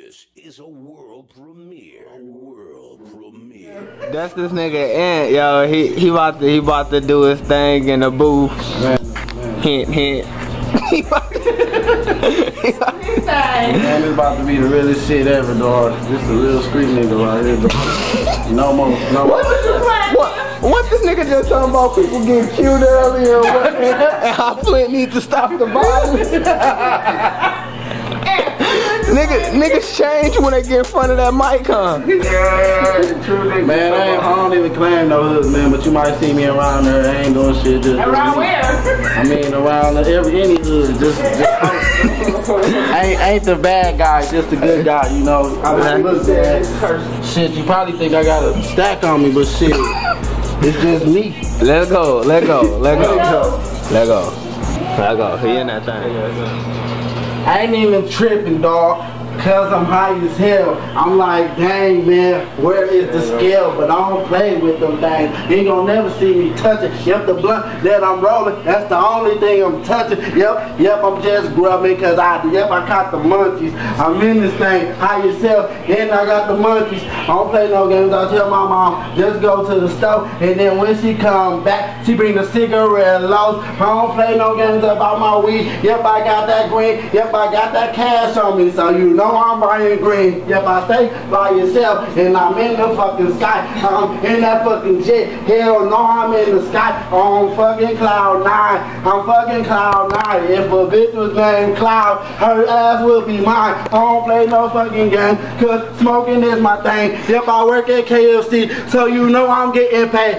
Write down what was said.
This is a world premiere. A world premiere. That's this nigga Ant, yo. He about to do his thing in the booth. Man. Hint, hint. He about to Man, this about to be the realest shit ever, dog. This the real street nigga right here, dog. No more. What this nigga just talking about people getting killed earlier and how Flint needs to stop the violence? Niggas change when they get in front of that mic, huh? Man, I don't even claim no hood, man, but you might see me around there. I ain't doing shit. Just around where? I mean, around any hood. Just ain't the bad guy, just the good guy, you know. I look bad. Shit, you probably think I got a stack on me, but shit, it's just me. Let go. He in that thing. I ain't even tripping, dog, cause I'm high as hell. I'm like, dang, man, where is the scale? But I don't play with them things. You ain't gonna never see me touch it. Yep, the blunt that I'm rolling, that's the only thing I'm touching. Yep, I'm just grubbing cause I caught the monkeys. I'm in this thing, high as hell, and I got the monkeys. I don't play no games. I tell my mom, just go to the store, and then when she come back, she bring the cigarette loads. I don't play no games about my weed. Yep, I got that green. Yep, I got that cash on me, so you know I'm buying green. Yep, I stay by yourself, and I'm in the fucking sky. I'm in that fucking jet. Hell no, I'm in the sky on fucking cloud 9. I'm fucking cloud 9. If a bitch was named Cloud, her ass will be mine. I don't play no fucking game, cause smoking is my thing. Yep, I work at KFC, so you know I'm getting paid.